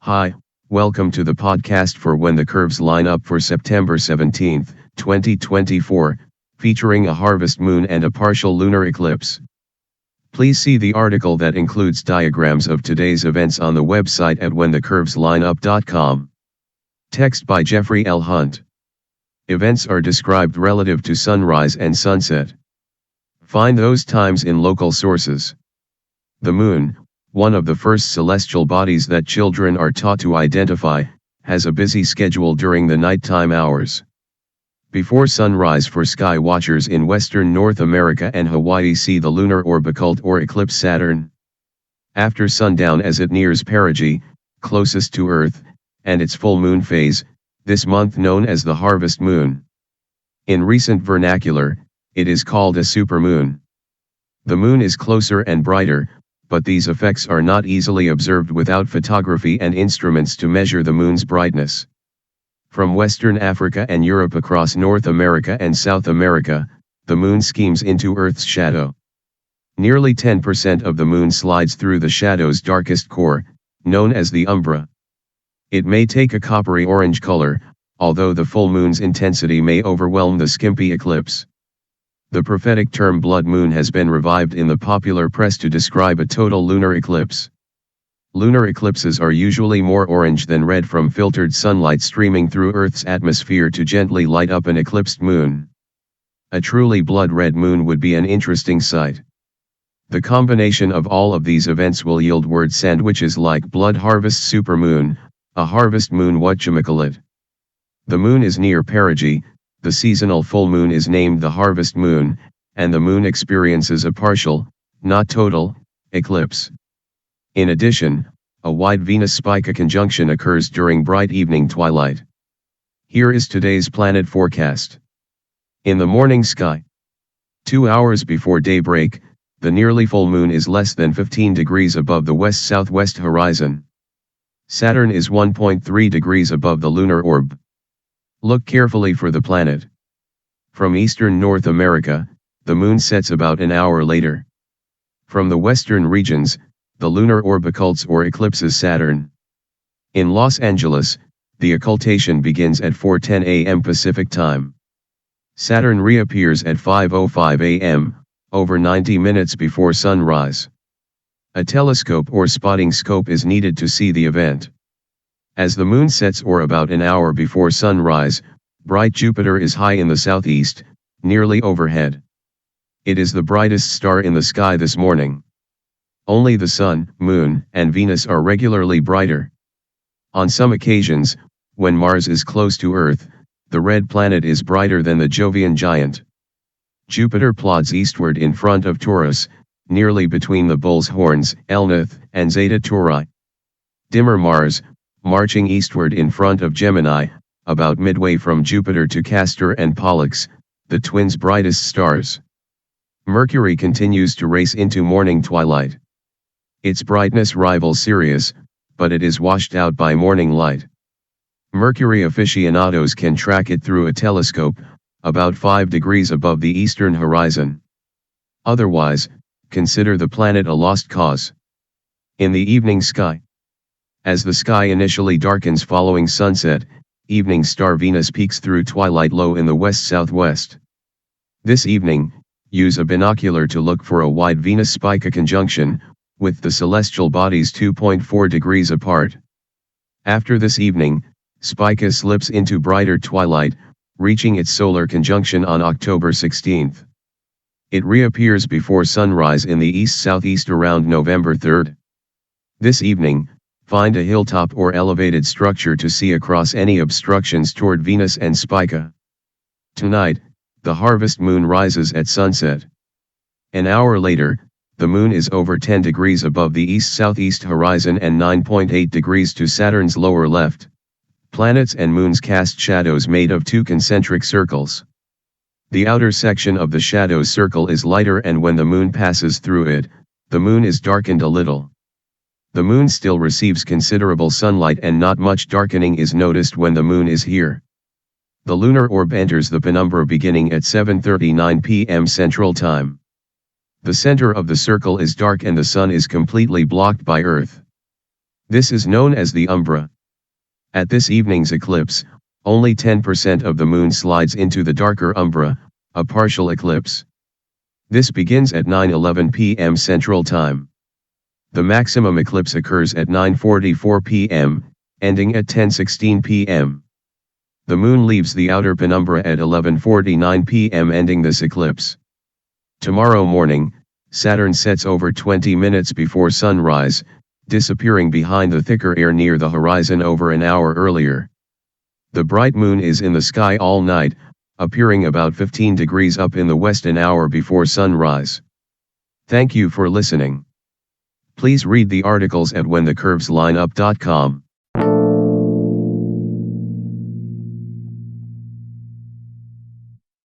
Hi, welcome to the podcast for When the Curves Line Up for September 17, 2024, featuring a harvest moon and a partial lunar eclipse. Please see the article that includes diagrams of today's events on the website at whenthecurveslineup.com. Text by Jeffrey L. Hunt. Events are described relative to sunrise and sunset. Find those times in local sources. The moon, one of the first celestial bodies that children are taught to identify, has a busy schedule during the nighttime hours. Before sunrise for sky watchers in western North America and Hawaii, see the lunar orb occult or eclipse Saturn. After sundown, as it nears perigee, closest to Earth, and its full moon phase, this month known as the harvest moon. In recent vernacular, it is called a supermoon. The moon is closer and brighter, but these effects are not easily observed without photography and instruments to measure the moon's brightness. From Western Africa and Europe across North America and South America, the moon schemes into Earth's shadow. Nearly 10% of the moon slides through the shadow's darkest core, known as the umbra. It may take a coppery orange color, although the full moon's intensity may overwhelm the skimpy eclipse. The prophetic term blood moon has been revived in the popular press to describe a total lunar eclipse. Lunar eclipses are usually more orange than red from filtered sunlight streaming through Earth's atmosphere to gently light up an eclipsed moon. A truly blood red moon would be an interesting sight. The combination of all of these events will yield word sandwiches like blood harvest supermoon, a harvest moon Whatchamacallit. The moon is near perigee. The seasonal full moon is named the harvest moon, and the moon experiences a partial, not total, eclipse. In addition, a wide Venus-Spica conjunction occurs during bright evening twilight. Here is today's planet forecast. In the morning sky, 2 hours before daybreak, the nearly full moon is less than 15 degrees above the west-southwest horizon. Saturn is 1.3 degrees above the lunar orb. Look carefully for the planet. From eastern North America, the moon sets about an hour later. From the western regions, the lunar orb occults or eclipses Saturn. In Los Angeles, the occultation begins at 4:10 a.m. Pacific Time. Saturn reappears at 5:05 a.m., over 90 minutes before sunrise. A telescope or spotting scope is needed to see the event. As the moon sets or about an hour before sunrise, bright Jupiter is high in the southeast, nearly overhead. It is the brightest star in the sky this morning. Only the Sun, Moon, and Venus are regularly brighter. On some occasions, when Mars is close to Earth, the red planet is brighter than the Jovian giant. Jupiter plods eastward in front of Taurus, nearly between the bull's horns, Elnath, and Zeta Tauri. Dimmer Mars, marching eastward in front of Gemini, about midway from Jupiter to Castor and Pollux, the twins' brightest stars. Mercury continues to race into morning twilight. Its brightness rivals Sirius, but it is washed out by morning light. Mercury aficionados can track it through a telescope, about 5 degrees above the eastern horizon. Otherwise, consider the planet a lost cause. In the evening sky, as the sky initially darkens following sunset, evening star Venus peeks through twilight low in the west-southwest. This evening, use a binocular to look for a wide Venus-Spica conjunction, with the celestial bodies 2.4 degrees apart. After this evening, Spica slips into brighter twilight, reaching its solar conjunction on October 16. It reappears before sunrise in the east-southeast around November 3. This evening, find a hilltop or elevated structure to see across any obstructions toward Venus and Spica. Tonight, the harvest moon rises at sunset. An hour later, the moon is over 10 degrees above the east-southeast horizon and 9.8 degrees to Saturn's lower left. Planets and moons cast shadows made of two concentric circles. The outer section of the shadow's circle is lighter, and when the moon passes through it, the moon is darkened a little. The moon still receives considerable sunlight and not much darkening is noticed when the moon is here. The lunar orb enters the penumbra beginning at 7:39 p.m. Central Time. The center of the circle is dark and the sun is completely blocked by Earth. This is known as the umbra. At this evening's eclipse, only 10% of the moon slides into the darker umbra, a partial eclipse. This begins at 9:11 p.m. Central Time. The maximum eclipse occurs at 9:44 p.m., ending at 10:16 p.m. The moon leaves the outer penumbra at 11:49 p.m. ending this eclipse. Tomorrow morning, Saturn sets over 20 minutes before sunrise, disappearing behind the thicker air near the horizon over an hour earlier. The bright moon is in the sky all night, appearing about 15 degrees up in the west an hour before sunrise. Thank you for listening. Please read the articles at whenthecurveslineup.com.